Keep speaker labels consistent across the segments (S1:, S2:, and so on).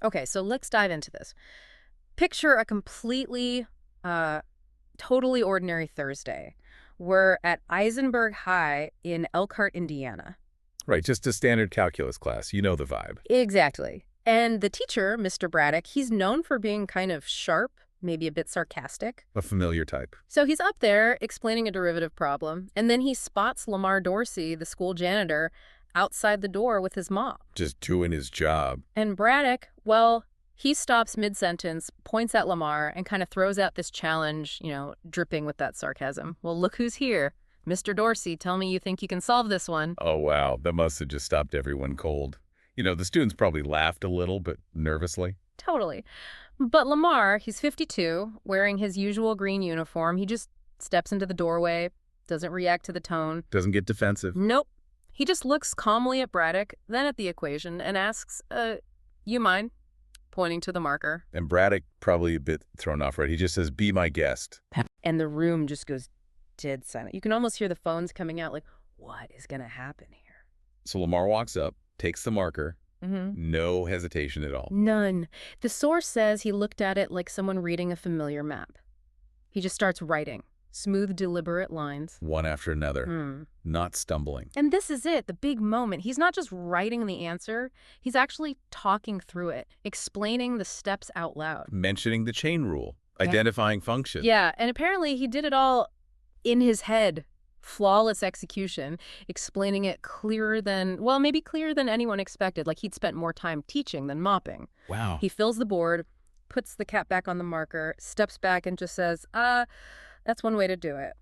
S1: Okay, so let's dive into this. Picture a completely, uh, totally ordinary Thursday. We're at Eisenberg High in Elkhart, Indiana.
S2: Right, just a standard calculus class. You know the vibe.
S1: Exactly. And the teacher, Mr. Braddock, he's known for being kind of sharp, maybe a bit sarcastic.
S2: A familiar type.
S1: So he's up there explaining a derivative problem, and then he spots Lamar Dorsey, the school janitor, outside the door with his mop.
S2: Just doing his job.
S1: And Braddock, well, he stops mid-sentence, points at Lamar, and kind of throws out this challenge, dripping with that sarcasm. Well, look who's here. Mr. Dorsey, tell me you think you can solve this one.
S2: Oh, wow. That must have just stopped everyone cold. The students probably laughed a little, but nervously.
S1: Totally. But Lamar, he's 52, wearing his usual green uniform. He just steps into the doorway, doesn't react to the tone.
S2: Doesn't get defensive.
S1: Nope. He just looks calmly at Braddock, then at the equation, and asks, you mind? Pointing to the marker.
S2: And Braddock probably a bit thrown off, right? He just says, be my guest.
S1: And the room just goes dead silent. You can almost hear the phones coming out like, what is going to happen here?
S2: So Lamar walks up, takes the marker. No hesitation at all.
S1: None. The source says he looked at it like someone reading a familiar map. He just starts writing. Smooth, deliberate lines.
S2: One after another. Not stumbling.
S1: And this is it, the big moment. He's not just writing the answer. He's actually talking through it, explaining the steps out loud.
S2: Mentioning the chain rule. Identifying function.
S1: Yeah, and apparently he did it all in his head. Flawless execution, explaining it clearer than, well, maybe clearer than anyone expected. Like he'd spent more time teaching than mopping.
S2: Wow.
S1: He fills the board, puts the cap back on the marker, steps back and just says, that's one way to do it.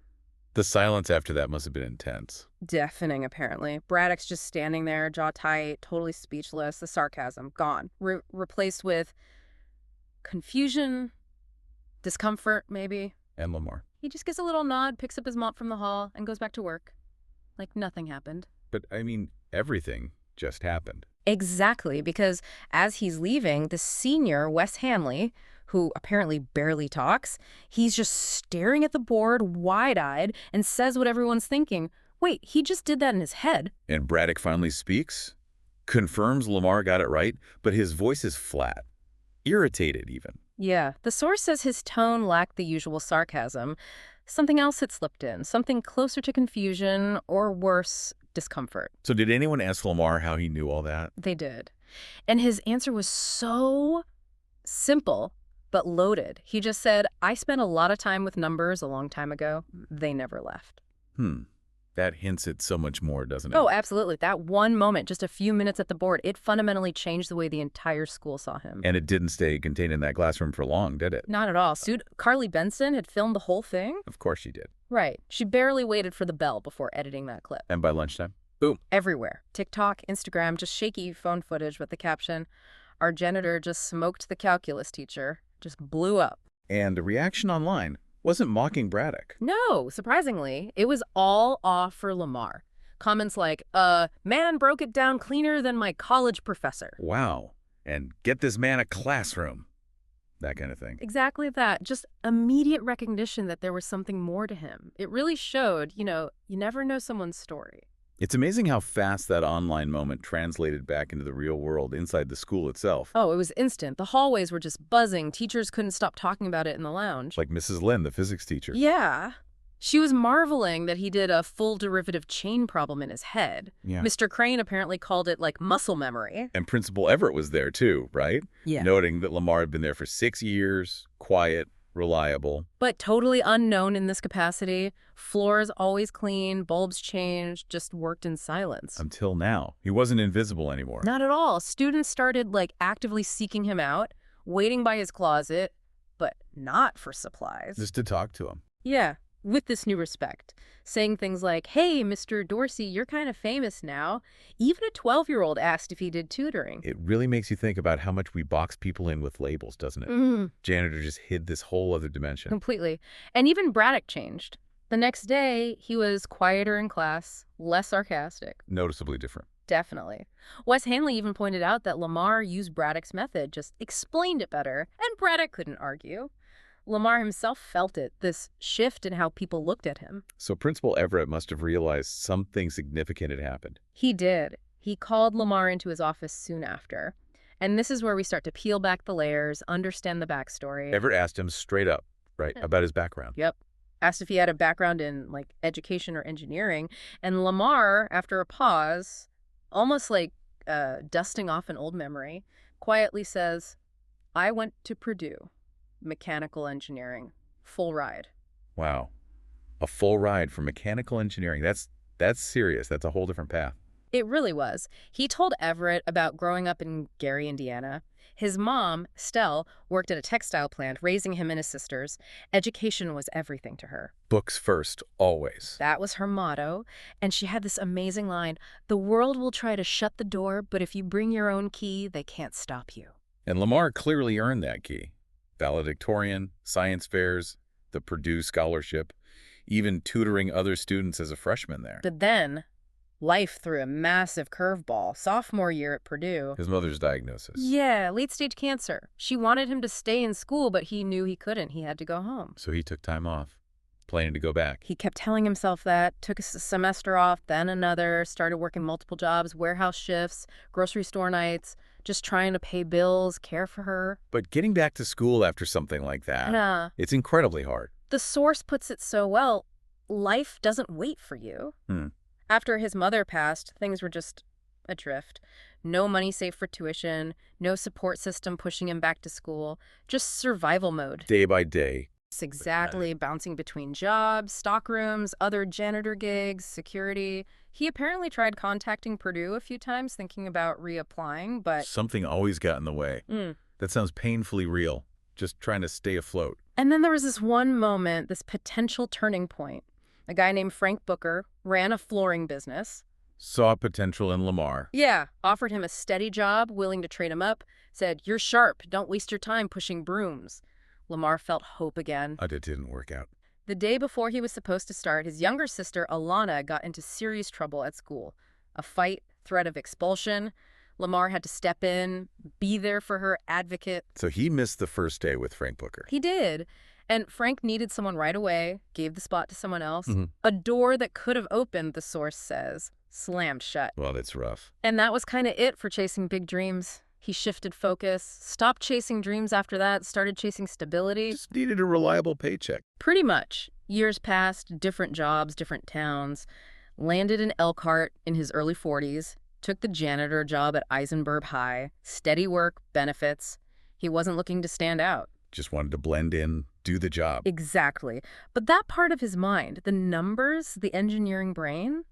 S2: The silence after that must have been intense.
S1: Deafening, apparently. Braddock's just standing there, jaw tight, totally speechless. The sarcasm, gone. Replaced with confusion, discomfort, maybe.
S2: And Lamar.
S1: He just gives a little nod, picks up his mop from the hall, and goes back to work. Like nothing happened.
S2: But, everything just happened.
S1: Exactly, because as he's leaving, the senior, Wes Hanley, who apparently barely talks, he's just staring at the board wide-eyed and says what everyone's thinking. Wait, he just did that in his head.
S2: And Braddock finally speaks, confirms Lamar got it right, but his voice is flat. Irritated, even.
S1: Yeah, the source says his tone lacked the usual sarcasm. Something else had slipped in, something closer to confusion or worse, discomfort.
S2: So did anyone ask Lamar how he knew all that?
S1: They did. And his answer was so simple but loaded. He just said, I spent a lot of time with numbers a long time ago. They never left.
S2: That hints at so much more, doesn't it?
S1: Oh, absolutely. That one moment, just a few minutes at the board, it fundamentally changed the way the entire school saw him.
S2: And it didn't stay contained in that classroom for long, did it?
S1: Not at all. Carly Benson had filmed the whole thing.
S2: Of course she did.
S1: Right. She barely waited for the bell before editing that clip.
S2: And by lunchtime, boom.
S1: Everywhere. TikTok, Instagram, just shaky phone footage with the caption, our janitor just smoked the calculus teacher. Just blew up.
S2: And the reaction online wasn't mocking Braddock.
S1: No, surprisingly, it was all off for Lamar. Comments like, man broke it down cleaner than my college professor.
S2: Wow. And get this man a classroom. That kind of thing.
S1: Exactly that. Just immediate recognition that there was something more to him. It really showed, you never know someone's story.
S2: It's amazing how fast that online moment translated back into the real world inside the school itself.
S1: Oh, it was instant. The hallways were just buzzing. Teachers couldn't stop talking about it in the lounge.
S2: Like Mrs. Lynn, the physics teacher.
S1: Yeah. She was marveling that he did a full derivative chain problem in his head.
S2: Yeah.
S1: Mr. Crane apparently called it like muscle memory.
S2: And Principal Everett was there too, right?
S1: Yeah.
S2: Noting that Lamar had been there for 6 years, quiet, reliable.
S1: But totally unknown in this capacity. Floors always clean, bulbs changed, just worked in silence.
S2: Until now. He wasn't invisible anymore.
S1: Not at all. Students started actively seeking him out, waiting by his closet, but not for supplies.
S2: Just to talk to him.
S1: Yeah, with this new respect. Saying things like, hey, Mr. Dorsey, you're kind of famous now. Even a 12-year-old asked if he did tutoring.
S2: It really makes you think about how much we box people in with labels, doesn't it? Janitor just hid this whole other dimension.
S1: Completely. And even Braddock changed. The next day, he was quieter in class, less sarcastic.
S2: Noticeably different.
S1: Definitely. Wes Hanley even pointed out that Lamar used Braddock's method, just explained it better, and Braddock couldn't argue. Lamar himself felt it, this shift in how people looked at him.
S2: So Principal Everett must have realized something significant had happened.
S1: He did. He called Lamar into his office soon after. And this is where we start to peel back the layers, understand the backstory.
S2: Everett asked him straight up, right,
S1: Yeah.
S2: about his background.
S1: Yep. Asked if he had a background in, like, education or engineering. And Lamar, after a pause, almost like dusting off an old memory, quietly says, I went to Purdue, mechanical engineering, full ride.
S2: Wow. A full ride for mechanical engineering. That's serious. That's a whole different path.
S1: It really was. He told Everett about growing up in Gary, Indiana. His mom, Stell, worked at a textile plant, raising him and his sisters. Education was everything to her.
S2: Books first, always.
S1: That was her motto. And she had this amazing line, the world will try to shut the door, but if you bring your own key, they can't stop you.
S2: And Lamar clearly earned that key. Valedictorian, science fairs, the Purdue scholarship, even tutoring other students as a freshman there.
S1: But then, life threw a massive curveball. Sophomore year at Purdue.
S2: His mother's diagnosis.
S1: Yeah, late-stage cancer. She wanted him to stay in school, but he knew he couldn't. He had to go home.
S2: So he took time off, planning to go back.
S1: He kept telling himself that, took a semester off, then another, started working multiple jobs, warehouse shifts, grocery store nights, just trying to pay bills, care for her.
S2: But getting back to school after something like that, it's incredibly hard.
S1: The source puts it so well, life doesn't wait for you. After his mother passed, things were just adrift. No money saved for tuition, no support system pushing him back to school, just survival mode.
S2: Day by day.
S1: Exactly, bouncing between jobs, stockrooms, other janitor gigs, security. He apparently tried contacting Purdue a few times, thinking about reapplying, but...
S2: Something always got in the way. That sounds painfully real, just trying to stay afloat.
S1: And then there was this one moment, this potential turning point. A guy named Frank Booker ran a flooring business.
S2: Saw potential in Lamar.
S1: Yeah, offered him a steady job, willing to trade him up, said, you're sharp, don't waste your time pushing brooms. Lamar felt hope again.
S2: But it didn't work out.
S1: The day before he was supposed to start, his younger sister, Alana, got into serious trouble at school. A fight, threat of expulsion. Lamar had to step in, be there for her, advocate.
S2: So he missed the first day with Frank Booker.
S1: He did. And Frank needed someone right away, gave the spot to someone else. A door that could have opened, the source says, slammed shut.
S2: Well, that's rough.
S1: And that was kind of it for chasing big dreams. He shifted focus, stopped chasing dreams after that, started chasing stability.
S2: Just needed a reliable paycheck.
S1: Pretty much. Years passed, different jobs, different towns. Landed in Elkhart in his early 40s. Took the janitor job at Eisenberg High. Steady work, benefits. He wasn't looking to stand out.
S2: Just wanted to blend in, do the job.
S1: Exactly. But that part of his mind, the numbers, the engineering brain,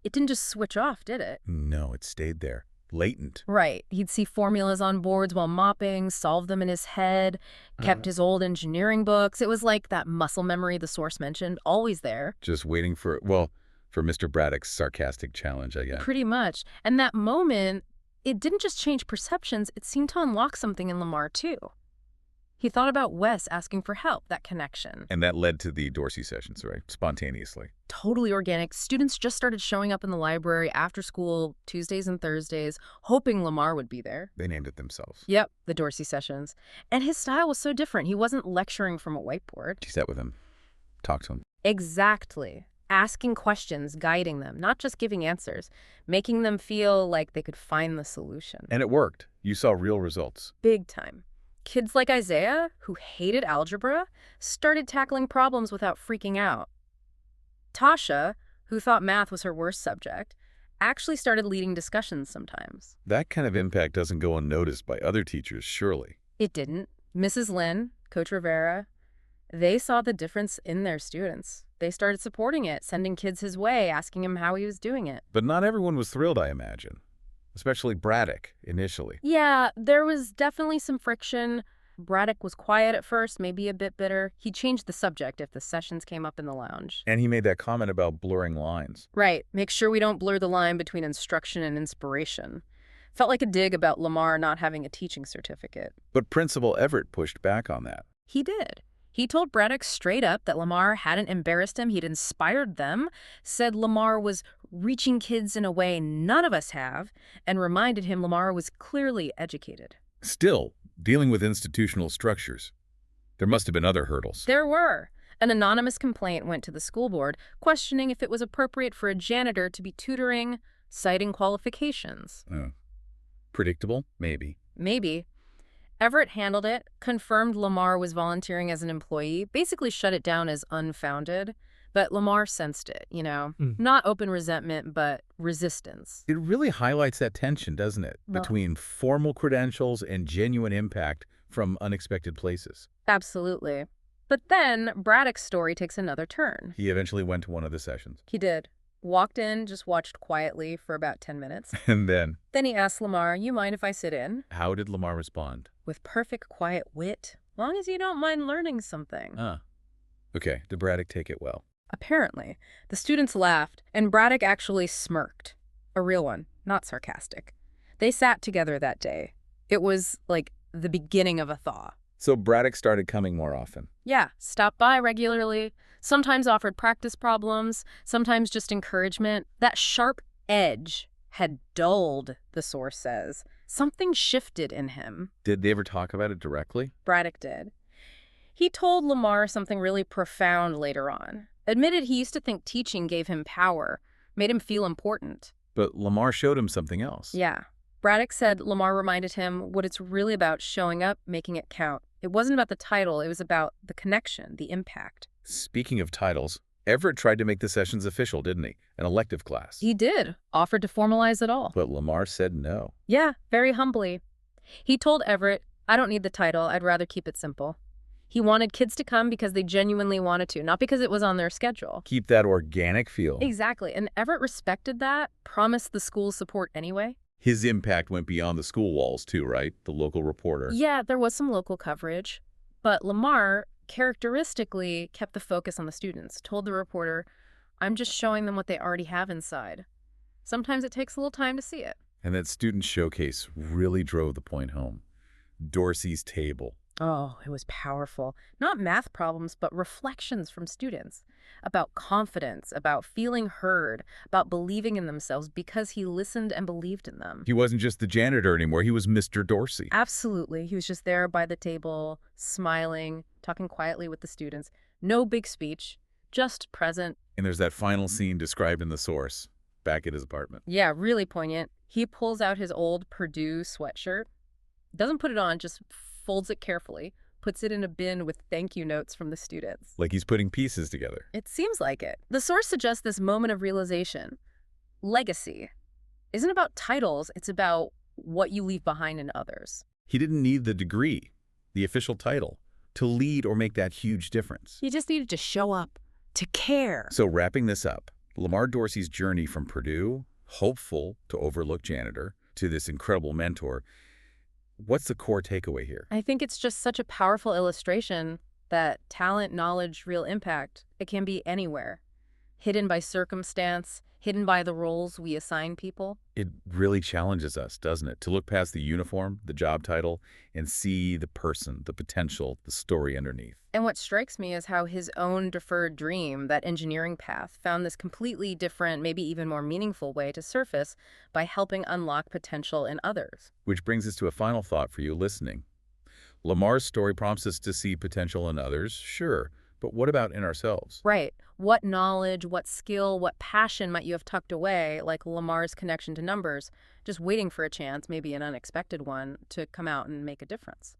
S1: it didn't just switch off, did it?
S2: No, it stayed there. Latent.
S1: Right. He'd see formulas on boards while mopping, solve them in his head, kept his old engineering books. It was like that muscle memory the source mentioned, always there.
S2: Just waiting for, well, for Mr. Braddock's sarcastic challenge, I guess.
S1: Pretty much. And that moment, it didn't just change perceptions, it seemed to unlock something in Lamar, too. He thought about Wes asking for help, that connection.
S2: And that led to the Dorsey sessions, right? Spontaneously.
S1: Totally organic. Students just started showing up in the library after school, Tuesdays and Thursdays, hoping Lamar would be there.
S2: They named it themselves.
S1: Yep, the Dorsey sessions. And his style was so different. He wasn't lecturing from a whiteboard.
S2: She sat with him, talked to him.
S1: Exactly. Asking questions, guiding them, not just giving answers, making them feel like they could find the solution.
S2: And it worked. You saw real results.
S1: Big time. Kids like Isaiah, who hated algebra, started tackling problems without freaking out. Tasha, who thought math was her worst subject, actually started leading discussions sometimes.
S2: That kind of impact doesn't go unnoticed by other teachers, surely.
S1: It didn't. Mrs. Lynn, Coach Rivera, they saw the difference in their students. They started supporting it, sending kids his way, asking him how he was doing it.
S2: But not everyone was thrilled, I imagine. Especially Braddock, initially.
S1: Yeah, there was definitely some friction. Braddock was quiet at first, maybe a bit bitter. He changed the subject if the sessions came up in the lounge.
S2: And he made that comment about blurring lines.
S1: Right. Make sure we don't blur the line between instruction and inspiration. Felt like a dig about Lamar not having a teaching certificate.
S2: But Principal Everett pushed back on that.
S1: He did. He told Braddock straight up that Lamar hadn't embarrassed him, he'd inspired them, said Lamar was reaching kids in a way none of us have, and reminded him Lamar was clearly educated.
S2: Still, dealing with institutional structures, there must have been other hurdles.
S1: There were. An anonymous complaint went to the school board, questioning if it was appropriate for a janitor to be tutoring, citing qualifications.
S2: Predictable? Maybe.
S1: Maybe. Everett handled it, confirmed Lamar was volunteering as an employee, basically shut it down as unfounded. But Lamar sensed it, not open resentment, but resistance.
S2: It really highlights that tension, doesn't it,
S1: Well,
S2: between formal credentials and genuine impact from unexpected places.
S1: absolutely. But then Braddock's story takes another turn.
S2: He eventually went to one of the sessions.
S1: He did. Walked in, just watched quietly for about 10 minutes.
S2: And then,
S1: Then he asked Lamar, "You mind if I sit in?"
S2: how did Lamar respond?
S1: With perfect quiet wit, long as you don't mind learning something.
S2: Ah, okay. Did Braddock take it well?
S1: Apparently, the students laughed, and Braddock actually smirked. A real one, not sarcastic. They sat together that day. It was like the beginning of a thaw.
S2: So Braddock started coming more often.
S1: Yeah, stopped by regularly, sometimes offered practice problems, sometimes just encouragement. That sharp edge had dulled, the source says. Something shifted in him.
S2: Did they ever talk about it directly?
S1: Braddock did. He told Lamar something really profound later on. Admitted he used to think teaching gave him power, made him feel important.
S2: But Lamar showed him something else.
S1: Yeah. Braddock said Lamar reminded him what it's really about: showing up, making it count. It wasn't about the title, it was about the connection, the impact.
S2: Speaking of titles, Everett tried to make the sessions official, didn't he? An elective class.
S1: He did, offered to formalize it all.
S2: But Lamar said no.
S1: Yeah, very humbly. He told Everett, "I don't need the title, I'd rather keep it simple." He wanted kids to come because they genuinely wanted to, not because it was on their schedule.
S2: Keep that organic feel.
S1: Exactly, and Everett respected that, promised the school support anyway.
S2: His impact went beyond the school walls too, right? The local reporter.
S1: Yeah, there was some local coverage, but Lamar characteristically kept the focus on the students, told the reporter, "I'm just showing them what they already have inside. Sometimes it takes a little time to see it."
S2: And that student showcase really drove the point home. Dorsey's table.
S1: Oh, it was powerful. Not math problems, but reflections from students about confidence, about feeling heard, about believing in themselves because he listened and believed in them.
S2: He wasn't just the janitor anymore. He was Mr. Dorsey.
S1: Absolutely. He was just there by the table, smiling, talking quietly with the students. No big speech, just present.
S2: And there's that final scene described in the source, back at his apartment.
S1: Yeah, really poignant. He pulls out his old Purdue sweatshirt, doesn't put it on, just folds it carefully, puts it in a bin with thank you notes from the students.
S2: Like he's putting pieces together.
S1: It seems like it. The source suggests this moment of realization. Legacy isn't about titles, it's about what you leave behind in others.
S2: He didn't need the degree, the official title, to lead or make that huge difference.
S1: You just needed to show up, to care.
S2: So wrapping this up, Lamar Dorsey's journey from Purdue, hopeful to overlook janitor, to this incredible mentor, what's the core takeaway here?
S1: I think it's just such a powerful illustration that talent, knowledge, real impact, it can be anywhere. Hidden by circumstance, hidden by the roles we assign people.
S2: It really challenges us, doesn't it? To look past the uniform, the job title, and see the person, the potential, the story underneath.
S1: And what strikes me is how his own deferred dream, that engineering path, found this completely different, maybe even more meaningful way to surface by helping unlock potential in others.
S2: Which brings us to a final thought for you listening. Lamar's story prompts us to see potential in others, sure, but what about in ourselves?
S1: Right. What knowledge, what skill, what passion might you have tucked away, like Lamar's connection to numbers, just waiting for a chance, maybe an unexpected one, to come out and make a difference?